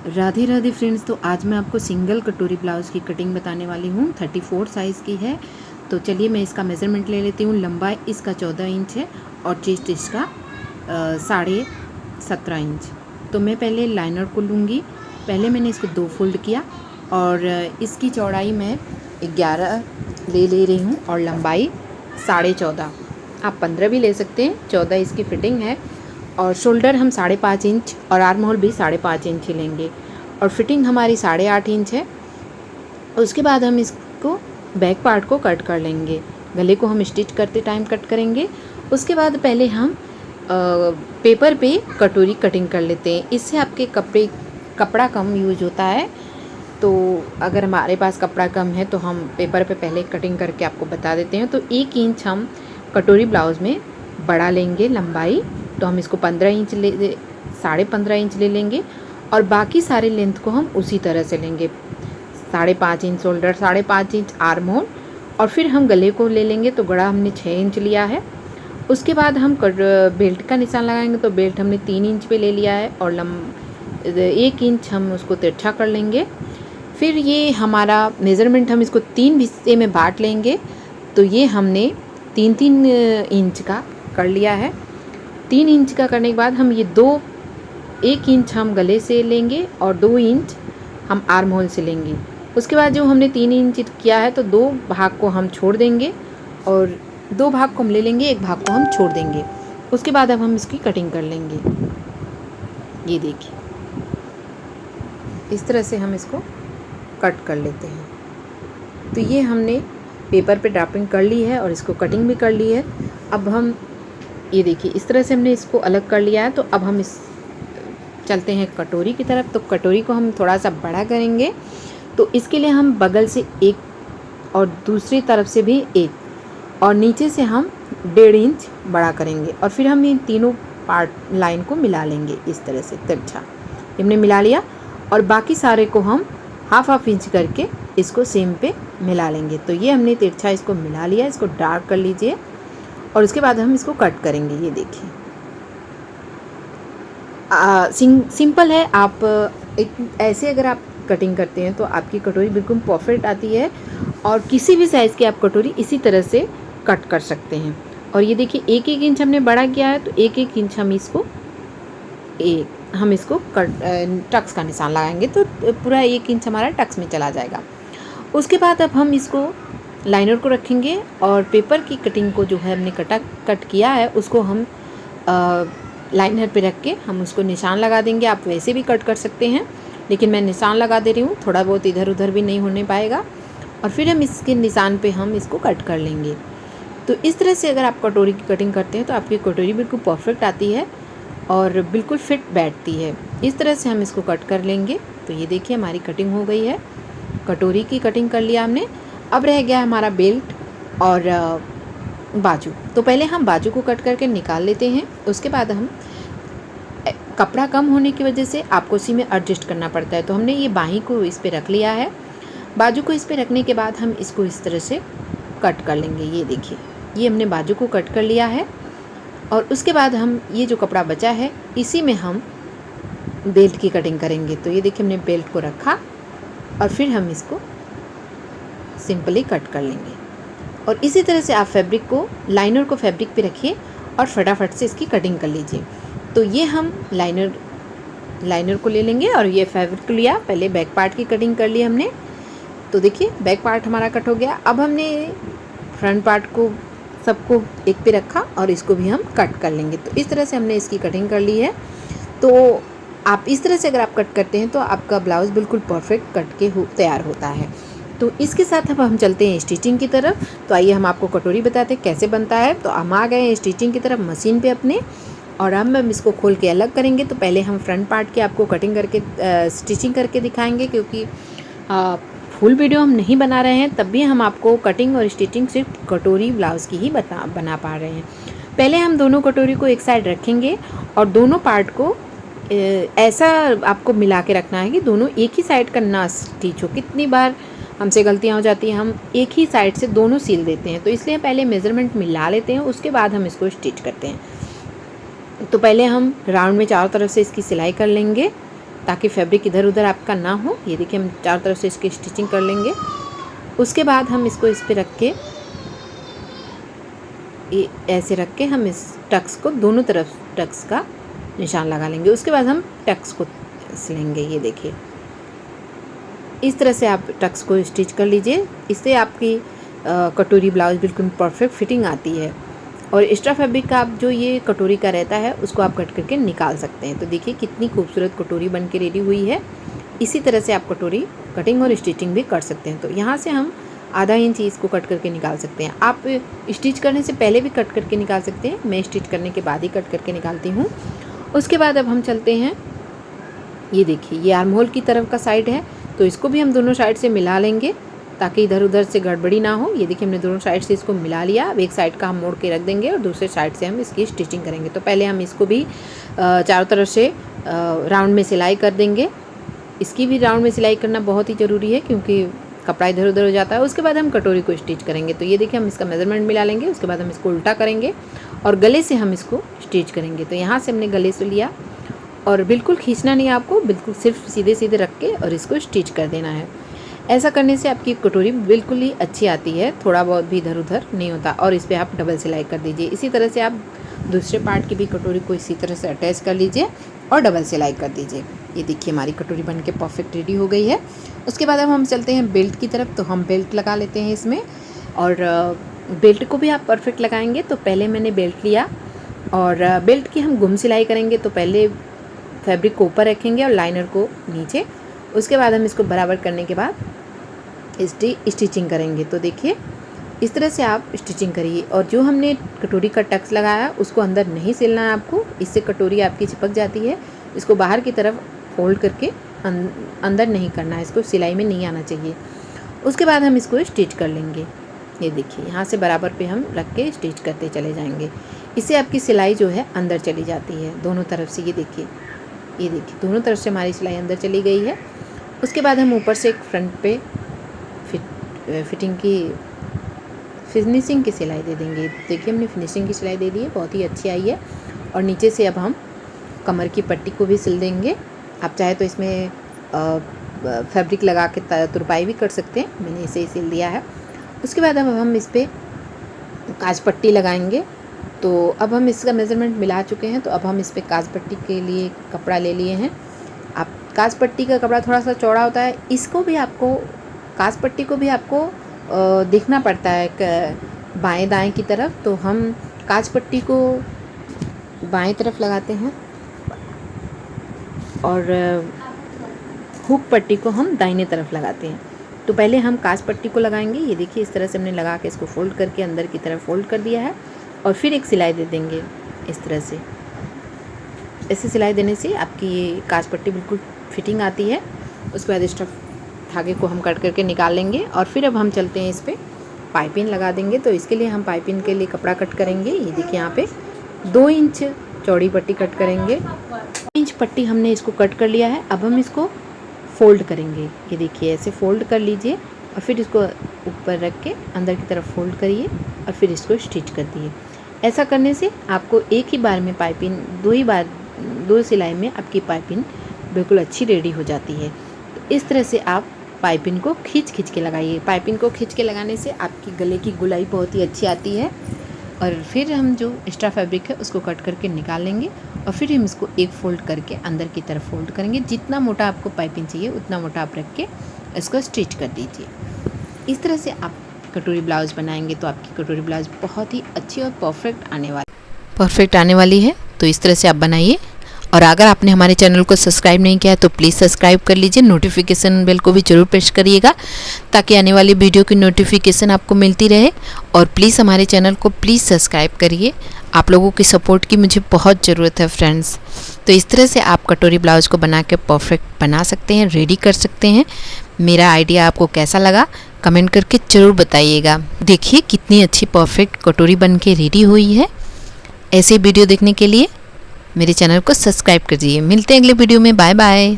Radhe Radhe friends. तो आज मैं आपको सिंगल कटोरी ब्लाउज़ की कटिंग बताने वाली हूँ। 34 साइज़ की है। तो चलिए मैं इसका मेज़रमेंट ले लेती हूँ। लंबाई इसका 14 इंच है और चेस्ट इसका 17.5 इंच। तो मैं पहले लाइनर को लूँगी। पहले मैंने इसको 2 फोल्ड किया और इसकी चौड़ाई मैं 11 ले रही हूँ और लंबाई 14.5। आप 15 भी ले सकते हैं, 14 इसकी फिटिंग है। और शोल्डर हम 5.5 इंच और आर्म होल भी 5.5 इंच ही लेंगे और फिटिंग हमारी 8.5 इंच है। उसके बाद हम इसको बैक पार्ट को कट कर लेंगे। गले को हम स्टिच करते टाइम कट करेंगे। उसके बाद पहले हम पेपर पे कटोरी कटिंग कर लेते हैं। इससे आपके कपड़ा कम यूज होता है। तो अगर हमारे पास कपड़ा कम है तो हम पेपर पे पहले कटिंग करके आपको बता देते हैं। तो 1 इंच हम कटोरी ब्लाउज़ में बड़ा लेंगे लंबाई। तो हम इसको 15 इंच 15.5 इंच ले लेंगे और बाकी सारे लेंथ को हम उसी तरह से लेंगे। 5.5 inch shoulder, 5.5 inch arm hole और फिर हम गले को ले लेंगे। तो गला हमने 6 इंच लिया है। उसके बाद हम बेल्ट का निशान लगाएंगे। तो बेल्ट हमने 3 इंच पे ले लिया है और 1 इंच हम उसको तिरछा कर लेंगे। फिर ये हमारा मेज़रमेंट हम इसको 3 हिस्से में बांट लेंगे। तो ये हमने 3-3 इंच का कर लिया है। 3 इंच का करने के बाद हम ये 1 इंच हम गले से लेंगे और 2 इंच हम आर्म होल से लेंगे। उसके बाद जो हमने 3 इंच किया है तो 2 भाग को हम छोड़ देंगे और 2 भाग को हम ले लेंगे, 1 भाग को हम छोड़ देंगे। उसके बाद अब हम इसकी कटिंग कर लेंगे। ये देखिए, इस तरह से हम इसको कट कर लेते हैं। तो ये हमने पेपर पे ड्राफ्टिंग कर ली है और इसको कटिंग भी कर ली है। अब हम ये देखिए, इस तरह से हमने इसको अलग कर लिया है। तो अब हम चलते हैं कटोरी की तरफ। तो कटोरी को हम थोड़ा सा बड़ा करेंगे। तो इसके लिए हम बगल से 1 और दूसरी तरफ से भी 1 और नीचे से हम 1.5 इंच बड़ा करेंगे और फिर हम इन तीनों पार्ट लाइन को मिला लेंगे इस तरह से तिरछा। हमने मिला लिया और बाकी सारे को हम हाफ इंच करके इसको सेम पे मिला लेंगे। तो ये हमने तिरछा इसको मिला लिया। इसको डार्क कर लीजिए और उसके बाद हम इसको कट करेंगे। ये देखिए, सिंपल है। आप ऐसे अगर आप कटिंग करते हैं तो आपकी कटोरी बिल्कुल परफेक्ट आती है और किसी भी साइज़ की आप कटोरी इसी तरह से कट कर सकते हैं। और ये देखिए, 1-1 इंच हमने बड़ा किया है तो 1-1 इंच हम इसको टक्स का निशान लगाएंगे तो पूरा 1 इंच हमारा टक्स में चला जाएगा। उसके बाद अब हम इसको लाइनर को रखेंगे और पेपर की कटिंग को जो है हमने कट किया है उसको हम लाइनर पे रख के हम उसको निशान लगा देंगे। आप वैसे भी कट कर सकते हैं, लेकिन मैं निशान लगा दे रही हूँ, थोड़ा बहुत इधर उधर भी नहीं होने पाएगा। और फिर हम इसके निशान पे हम इसको कट कर लेंगे। तो इस तरह से अगर आप कटोरी की कटिंग करते हैं तो आपकी कटोरी बिल्कुल परफेक्ट आती है और बिल्कुल फिट बैठती है। इस तरह से हम इसको कट कर लेंगे। तो ये देखिए, हमारी कटिंग हो गई है। कटोरी की कटिंग कर लिया हमने। अब रह गया हमारा बेल्ट और बाजू। तो पहले हम बाजू को कट करके निकाल लेते हैं। उसके बाद हम कपड़ा कम होने की वजह से आपको इसी में एडजस्ट करना पड़ता है। तो हमने ये बाहीं को इस पे रख लिया है। बाजू को इस पे रखने के बाद हम इसको इस तरह से कट कर लेंगे। ये देखिए, ये हमने बाजू को कट कर लिया है और उसके बाद हम ये जो कपड़ा बचा है इसी में हम बेल्ट की कटिंग करेंगे। तो ये देखिए, हमने बेल्ट को रखा और फिर हम इसको सिंपली कट कर लेंगे। और इसी तरह से आप लाइनर को फैब्रिक पे रखिए और फटाफट से इसकी कटिंग कर लीजिए। तो ये हम लाइनर को ले लेंगे और ये फैब्रिक को लिया। पहले बैक पार्ट की कटिंग कर ली हमने। तो देखिए, बैक पार्ट हमारा कट हो गया। अब हमने फ्रंट पार्ट को सबको एक पे रखा और इसको भी हम कट कर लेंगे। तो इस तरह से हमने इसकी कटिंग कर ली है। तो आप इस तरह से अगर आप कट करते हैं तो आपका ब्लाउज़ बिल्कुल परफेक्ट कट के तैयार होता है। तो इसके साथ अब हम चलते हैं स्टिचिंग की तरफ। तो आइए हम आपको कटोरी बताते हैं कैसे बनता है। तो हम आ गए हैं स्टिचिंग की तरफ मशीन पे अपने, और अब हम इसको खोल के अलग करेंगे। तो पहले हम फ्रंट पार्ट की आपको कटिंग करके स्टिचिंग करके दिखाएंगे, क्योंकि फुल वीडियो हम नहीं बना रहे हैं, तब भी हम आपको कटिंग और स्टिचिंग सिर्फ कटोरी ब्लाउज़ की ही बना पा रहे हैं। पहले हम दोनों कटोरी को एक साइड रखेंगे और दोनों पार्ट को ऐसा आपको मिला के रखना है कि दोनों एक ही साइड का ना स्टिच हो। कितनी बार हमसे गलतियाँ हो जाती हैं, हम एक ही साइड से दोनों सील देते हैं। तो इसलिए पहले मेज़रमेंट मिला लेते हैं, उसके बाद हम इसको स्टिच करते हैं। तो पहले हम राउंड में चारों तरफ से इसकी सिलाई कर लेंगे। ताकि फैब्रिक इधर उधर आपका ना हो। ये देखिए हम चारों तरफ से इसकी स्टिचिंग कर लेंगे। उसके बाद हम इसको इस पे रख के ऐसे रख के हम इस टक्स को दोनों तरफ टक्स का निशान लगा लेंगे। उसके बाद हम टक्स को सिलेंगे। ये देखिए इस तरह से आप टक्स को स्टिच कर लीजिए। इससे आपकी कटोरी ब्लाउज बिल्कुल परफेक्ट फिटिंग आती है। और एक्स्ट्रा फैब्रिक का आप जो ये कटोरी का रहता है उसको आप कट करके निकाल सकते हैं। तो देखिए कितनी खूबसूरत कटोरी बन के रेडी हुई है। इसी तरह से आप कटोरी कटिंग और स्टिचिंग भी कर सकते हैं। तो यहाँ से हम आधा इंच इसको कट करके निकाल सकते हैं। आप स्टिच करने से पहले भी कट करके निकाल सकते हैं, मैं स्टिच करने के बाद ही कट करके निकालती हूँ। उसके बाद अब हम चलते हैं, ये देखिए ये आर्म होल की तरफ का साइड है, तो इसको भी हम दोनों साइड से मिला लेंगे ताकि इधर उधर से गड़बड़ी ना हो। ये देखिए हमने दोनों साइड से इसको मिला लिया। अब एक साइड का हम मोड़ के रख देंगे और दूसरे साइड से हम इसकी स्टिचिंग करेंगे। तो पहले हम इसको भी चारों तरफ से राउंड में सिलाई कर देंगे। इसकी भी राउंड में सिलाई करना बहुत ही ज़रूरी है क्योंकि कपड़ा इधर उधर हो जाता है। उसके बाद हम कटोरी को स्टिच करेंगे। तो ये देखिए हम इसका मेज़रमेंट मिला लेंगे। उसके बाद हम इसको उल्टा करेंगे और गले से हम इसको स्टिच करेंगे। तो यहाँ से हमने गले से लिया और बिल्कुल खींचना नहीं है आपको, बिल्कुल सिर्फ सीधे सीधे रख के और इसको स्टिच कर देना है। ऐसा करने से आपकी कटोरी बिल्कुल ही अच्छी आती है, थोड़ा बहुत भी इधर उधर नहीं होता। और इस पर आप डबल सिलाई कर दीजिए। इसी तरह से आप दूसरे पार्ट की भी कटोरी को इसी तरह से अटैच कर लीजिए और डबल सिलाई कर दीजिए। ये देखिए हमारी कटोरी बन के परफेक्ट रेडी हो गई है। उसके बाद अब हम चलते हैं बेल्ट की तरफ। तो हम बेल्ट लगा लेते हैं इसमें, और बेल्ट को भी आप परफेक्ट लगाएंगे। तो पहले मैंने बेल्ट लिया और बेल्ट की हम गुम सिलाई करेंगे। तो पहले फैब्रिक को ऊपर रखेंगे और लाइनर को नीचे। उसके बाद हम इसको बराबर करने के बाद स्टिचिंग करेंगे। तो देखिए इस तरह से आप स्टिचिंग करिए। और जो हमने कटोरी का टक्स लगाया उसको अंदर नहीं सिलना है आपको, इससे कटोरी आपकी चिपक जाती है। इसको बाहर की तरफ फोल्ड करके अंदर नहीं करना है, इसको सिलाई में नहीं आना चाहिए। उसके बाद हम इसको स्टिच कर लेंगे। ये देखिए यहाँ से बराबर पे हम रख के स्टिच करते चले जाएंगे। इससे आपकी सिलाई जो है अंदर चली जाती है दोनों तरफ से। ये देखिए दोनों तरफ से हमारी सिलाई अंदर चली गई है। उसके बाद हम ऊपर से एक फ्रंट पे फिनिशिंग की सिलाई दे देंगे। देखिए हमने फिनिशिंग की सिलाई दे दी है, बहुत ही अच्छी आई है। और नीचे से अब हम कमर की पट्टी को भी सिल देंगे। आप चाहे तो इसमें फैब्रिक लगा के तुरपाई भी कर सकते हैं, मैंने इसे ही सिल दिया है। उसके बाद अब हम इस पर काज पट्टी लगाएंगे। तो अब हम इसका मेज़रमेंट मिला चुके हैं। तो अब हम इस पर काज पट्टी के लिए कपड़ा ले लिए हैं। आप काज पट्टी का कपड़ा थोड़ा सा चौड़ा होता है, इसको भी आपको काज पट्टी को भी आपको देखना पड़ता है बाएं दाएं की तरफ। तो हम काज पट्टी को बाएं तरफ लगाते हैं और हुक पट्टी को हम दाहिने तरफ लगाते हैं। तो पहले हम काज पट्टी को लगाएंगे। ये देखिए इस तरह से हमने लगा के इसको फोल्ड करके अंदर की तरफ फोल्ड कर दिया है और फिर एक सिलाई दे देंगे इस तरह से। ऐसे सिलाई देने से आपकी ये काज पट्टी बिल्कुल फिटिंग आती है। उसके बाद एक्स्ट्रा धागे को हम कट करके निकाल लेंगे और फिर अब हम चलते हैं इस पर पाइपिंग लगा देंगे। तो इसके लिए हम पाइपिंग के लिए कपड़ा कट करेंगे। ये देखिए यहाँ पे 2 इंच चौड़ी पट्टी कट करेंगे। 2 इंच पट्टी हमने इसको कट कर लिया है। अब हम इसको फोल्ड करेंगे। ये देखिए ऐसे फोल्ड कर लीजिए और फिर इसको ऊपर रख के अंदर की तरफ फोल्ड करिए और फिर इसको स्टिच कर दिए। ऐसा करने से आपको एक ही बार में पाइपिंग दो सिलाई में आपकी पाइपिंग बिल्कुल अच्छी रेडी हो जाती है। तो इस तरह से आप पाइपिंग को खींच के लगाइए। पाइपिंग को खींच के लगाने से आपकी गले की गुलाई बहुत ही अच्छी आती है। और फिर हम जो एक्स्ट्रा फैब्रिक है उसको कट करके निकाल लेंगे और फिर हम इसको एक फ़ोल्ड करके अंदर की तरफ फोल्ड करेंगे। जितना मोटा आपको पाइपिंग चाहिए उतना मोटा आप रख के इसको स्टिच कर दीजिए। इस तरह से आप कटोरी ब्लाउज़ बनाएंगे तो आपकी कटोरी ब्लाउज़ बहुत ही अच्छी और परफेक्ट आने वाली है। तो इस तरह से आप बनाइए। और अगर आपने हमारे चैनल को सब्सक्राइब नहीं किया है तो प्लीज़ सब्सक्राइब कर लीजिए। नोटिफिकेशन बेल को भी ज़रूर प्रेस करिएगा ताकि आने वाली वीडियो की नोटिफिकेशन आपको मिलती रहे। और प्लीज़ हमारे चैनल को प्लीज़ सब्सक्राइब करिए। आप लोगों की सपोर्ट की मुझे बहुत ज़रूरत है फ्रेंड्स। तो इस तरह से आप कटोरी ब्लाउज़ को बना के परफेक्ट बना सकते हैं, रेडी कर सकते हैं। मेरा आइडिया आपको कैसा लगा कमेंट करके ज़रूर बताइएगा। देखिए कितनी अच्छी परफेक्ट कटोरी बन के रेडी हुई है। ऐसे वीडियो देखने के लिए मेरे चैनल को सब्सक्राइब कर दीजिए। मिलते हैं अगले वीडियो में। Bye bye.